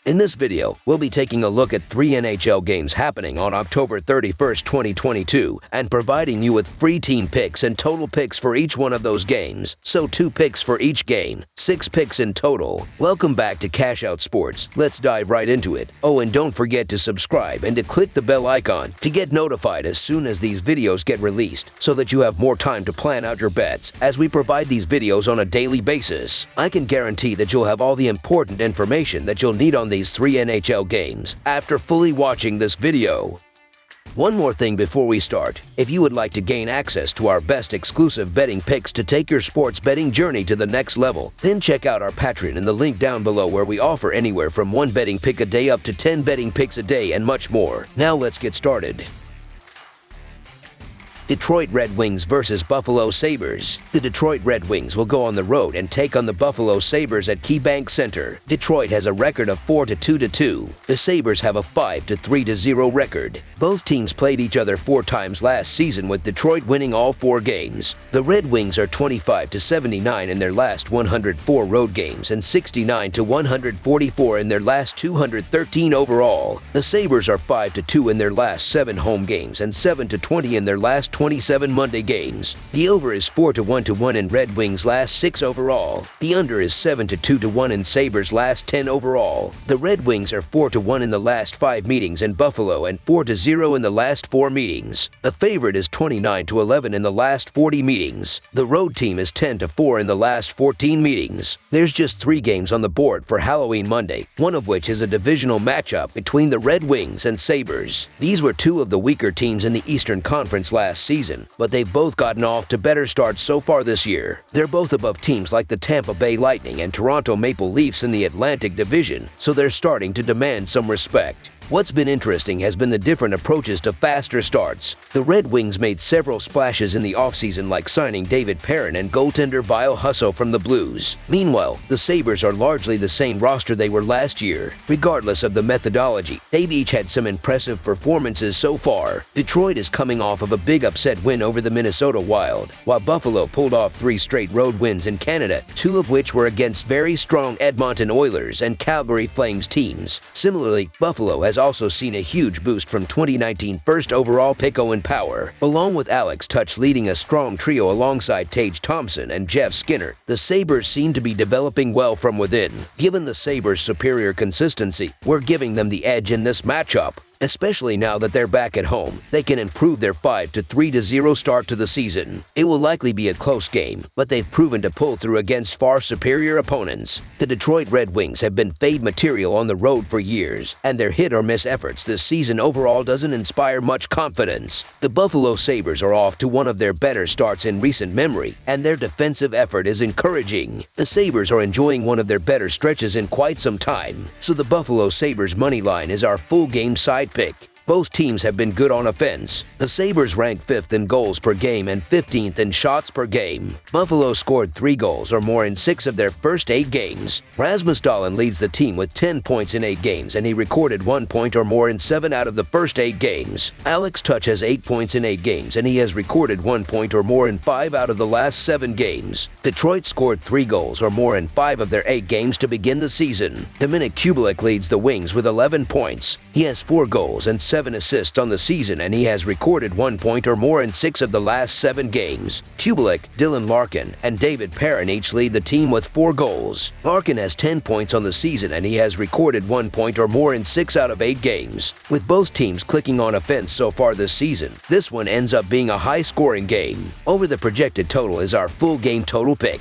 In this video, we'll be taking a look at 3 NHL games happening on October 31st, 2022, and providing you with free team picks and total picks for each one of those games. So 2 picks for each game, 6 picks in total. Welcome back to Cash Out Sports. Let's dive right into it. Oh, and don't forget to subscribe and to click the bell icon to get notified as soon as these videos get released, so that you have more time to plan out your bets as we provide these videos on a daily basis. I can guarantee that you'll have all the important information that you'll need on these 3 NHL games after fully watching this video. One more thing before we start. If you would like to gain access to our best exclusive betting picks to take your sports betting journey to the next level, then check out our Patreon in the link down below, where we offer anywhere from 1 betting pick a day up to 10 betting picks a day and much more. Now let's get started. Detroit Red Wings versus Buffalo Sabres. The Detroit Red Wings will go on the road and take on the Buffalo Sabres at KeyBank Center. Detroit has a record of 4-2-2. The Sabres have a 5-3-0 record. Both teams played each other 4 times last season, with Detroit winning all 4 games. The Red Wings are 25-79 in their last 104 road games and 69-144 in their last 213 overall. The Sabres are 5-2 in their last 7 home games and 7-20 in their last 27 Monday games. The over is 4-1 in Red Wings' last 6 overall. The under is 7-2 in Sabres' last 10 overall. The Red Wings are 4-1 in the last 5 meetings in Buffalo and 4-0 in the last 4 meetings. The favorite is 29-11 in the last 40 meetings. The road team is 10-4 in the last 14 meetings. There's just 3 games on the board for Halloween Monday, one of which is a divisional matchup between the Red Wings and Sabres. These were 2 of the weaker teams in the Eastern Conference last season, but they've both gotten off to better starts so far this year. They're both above teams like the Tampa Bay Lightning and Toronto Maple Leafs in the Atlantic Division, so they're starting to demand some respect. What's been interesting has been the different approaches to faster starts. The Red Wings made several splashes in the offseason, like signing David Perron and goaltender Ville Husso from the Blues. Meanwhile, the Sabres are largely the same roster they were last year. Regardless of the methodology, they've each had some impressive performances so far. Detroit is coming off of a big upset win over the Minnesota Wild, while Buffalo pulled off 3 straight road wins in Canada, 2 of which were against very strong Edmonton Oilers and Calgary Flames teams. Similarly, Buffalo has also seen a huge boost from 2019 first overall pick Owen Power. Along with Alex Tuch leading a strong trio alongside Tage Thompson and Jeff Skinner, the Sabres seem to be developing well from within. Given the Sabres' superior consistency, we're giving them the edge in this matchup. Especially now that they're back at home, they can improve their 5-3-0 start to the season. It will likely be a close game, but they've proven to pull through against far superior opponents. The Detroit Red Wings have been fade material on the road for years, and their hit-or-miss efforts this season overall doesn't inspire much confidence. The Buffalo Sabres are off to one of their better starts in recent memory, and their defensive effort is encouraging. The Sabres are enjoying one of their better stretches in quite some time, so the Buffalo Sabres money line is our full game side pick. Both teams have been good on offense. The Sabres rank 5th in goals per game and 15th in shots per game. Buffalo scored 3 goals or more in 6 of their first 8 games. Rasmus Dahlin leads the team with 10 points in 8 games, and he recorded 1 point or more in 7 out of the first 8 games. Alex Tuch has 8 points in 8 games, and he has recorded 1 point or more in 5 out of the last 7 games. Detroit scored 3 goals or more in 5 of their 8 games to begin the season. Dominik Kubalik leads the Wings with 11 points. He has 4 goals and 7 assists on the season, and he has recorded 1 point or more in 6 of the last 7 games. Kubalik, Dylan Larkin, and David Perron each lead the team with 4 goals. Larkin has 10 points on the season, and he has recorded 1 point or more in 6 out of 8 games. With both teams clicking on offense so far this season, this one ends up being a high-scoring game. Over the projected total is our full game total pick.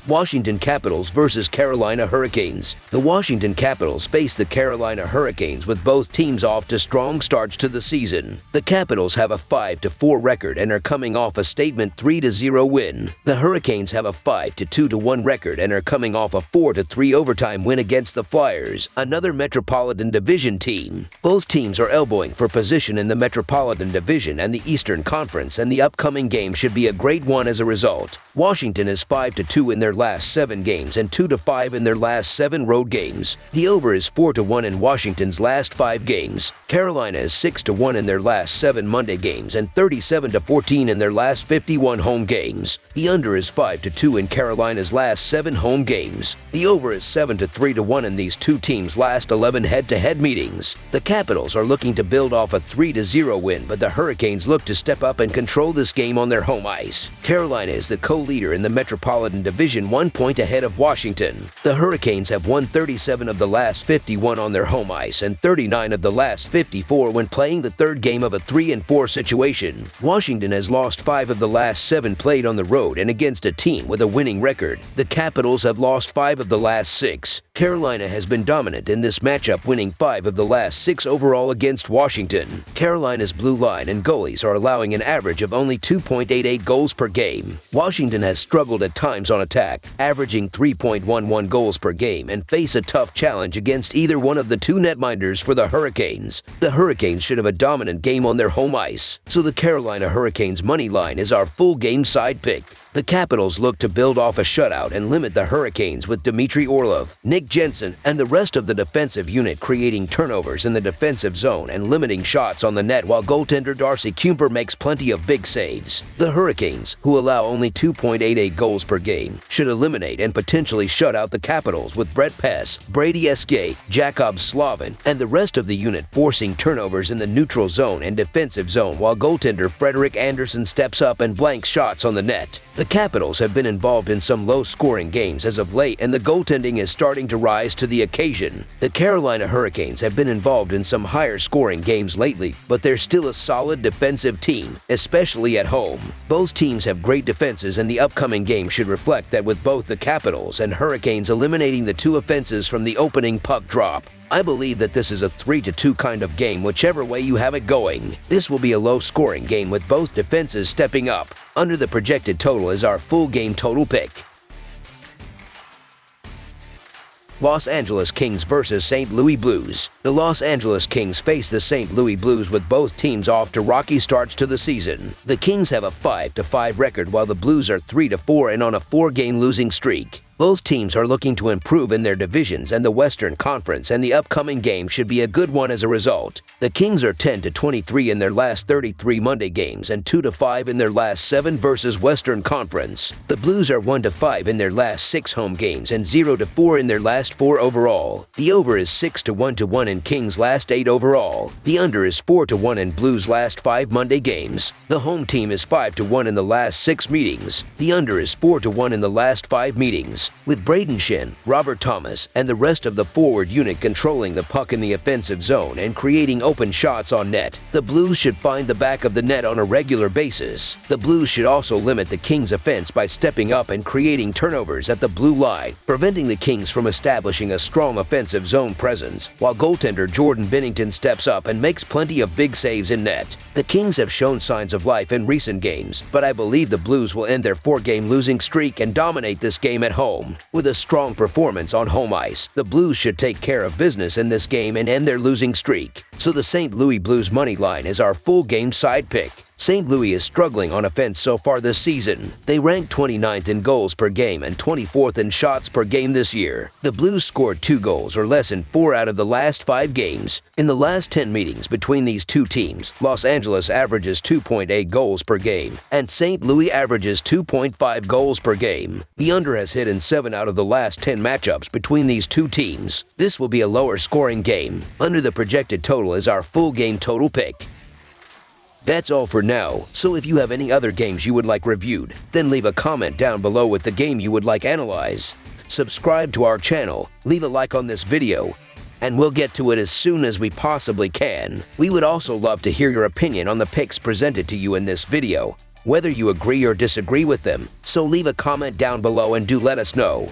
Washington Capitals versus Carolina Hurricanes. The Washington Capitals face the Carolina Hurricanes with both teams off to strong starts to the season. The Capitals have a 5-4 record and are coming off a statement 3-0 win. The Hurricanes have a 5-2-1 record and are coming off a 4-3 overtime win against the Flyers, another Metropolitan Division team. Both teams are elbowing for position in the Metropolitan Division and the Eastern Conference, and the upcoming game should be a great one as a result. Washington is 5-2 in their their last 7 games and 2-5 in their last 7 road games. The over is 4-1 in Washington's last 5 games. Carolina is 6-1 in their last 7 Monday games and 37-14 in their last 51 home games. The under is 5-2 in Carolina's last 7 home games. The over is 7-3-1 in these two teams' last 11 head-to-head meetings. The Capitals are looking to build off a 3-0 win, but the Hurricanes look to step up and control this game on their home ice. Carolina is the co-leader in the Metropolitan Division, 1 point ahead of Washington. The Hurricanes have won 37 of the last 51 on their home ice and 39 of the last 54 when playing the third game of a 3-4 situation. Washington has lost 5 of the last 7 played on the road and against a team with a winning record. The Capitals have lost 5 of the last 6. Carolina has been dominant in this matchup, winning 5 of the last 6 overall against Washington. Carolina's blue line and goalies are allowing an average of only 2.88 goals per game. Washington has struggled at times on attack, averaging 3.11 goals per game, and face a tough challenge against either one of the two netminders for the Hurricanes. The Hurricanes should have a dominant game on their home ice, so the Carolina Hurricanes money line is our full game side pick. The Capitals look to build off a shutout and limit the Hurricanes with Dmitry Orlov, Nick Jensen, and the rest of the defensive unit creating turnovers in the defensive zone and limiting shots on the net, while goaltender Darcy Kuemper makes plenty of big saves. The Hurricanes, who allow only 2.88 goals per game, should eliminate and potentially shut out the Capitals with Brett Pesce, Brady Escape, Jakob Slavin, and the rest of the unit forcing turnovers in the neutral zone and defensive zone, while goaltender Frederik Andersen steps up and blanks shots on the net. The Capitals have been involved in some low-scoring games as of late, and the goaltending is starting to rise to the occasion. The Carolina Hurricanes have been involved in some higher-scoring games lately, but they're still a solid defensive team, especially at home. Both teams have great defenses, and the upcoming game should reflect that, with both the Capitals and Hurricanes eliminating the 2 offenses from the opening puck drop. I believe that this is a 3-2 kind of game, whichever way you have it going. This will be a low-scoring game with both defenses stepping up. Under the projected total is our full game total pick. Los Angeles Kings versus St. Louis Blues. The Los Angeles Kings face the St. Louis Blues with both teams off to rocky starts to the season. The Kings have a 5-5 record, while the Blues are 3-4 and on a 4-game losing streak. Both teams are looking to improve in their divisions and the Western Conference, and the upcoming game should be a good one as a result. The Kings are 10-23 in their last 33 Monday games and 2-5 in their last 7 versus Western Conference. The Blues are 1-5 in their last 6 home games and 0-4 in their last 4 overall. The over is 6-1 in Kings' last 8 overall. The under is 4-1 in Blues' last 5 Monday games. The home team is 5-1 in the last 6 meetings. The under is 4-1 in the last 5 meetings. With Braden Shen, Robert Thomas, and the rest of the forward unit controlling the puck in the offensive zone and creating open shots on net, the Blues should find the back of the net on a regular basis. The Blues should also limit the Kings' offense by stepping up and creating turnovers at the blue line, preventing the Kings from establishing a strong offensive zone presence, while goaltender Jordan Binnington steps up and makes plenty of big saves in net. The Kings have shown signs of life in recent games, but I believe the Blues will end their 4-game losing streak and dominate this game at home. With a strong performance on home ice, the Blues should take care of business in this game and end their losing streak. So the St. Louis Blues money line is our full game side pick. St. Louis is struggling on offense so far this season. They rank 29th in goals per game and 24th in shots per game this year. The Blues scored 2 goals or less in 4 out of the last 5 games. In the last 10 meetings between these two teams, Los Angeles averages 2.8 goals per game, and St. Louis averages 2.5 goals per game. The under has hit in 7 out of the last 10 matchups between these two teams. This will be a lower scoring game. Under the projected total is our full game total pick. That's all for now, so if you have any other games you would like reviewed, then leave a comment down below with the game you would like analyzed. Subscribe to our channel, leave a like on this video, and we'll get to it as soon as we possibly can. We would also love to hear your opinion on the picks presented to you in this video, whether you agree or disagree with them, so leave a comment down below and do let us know.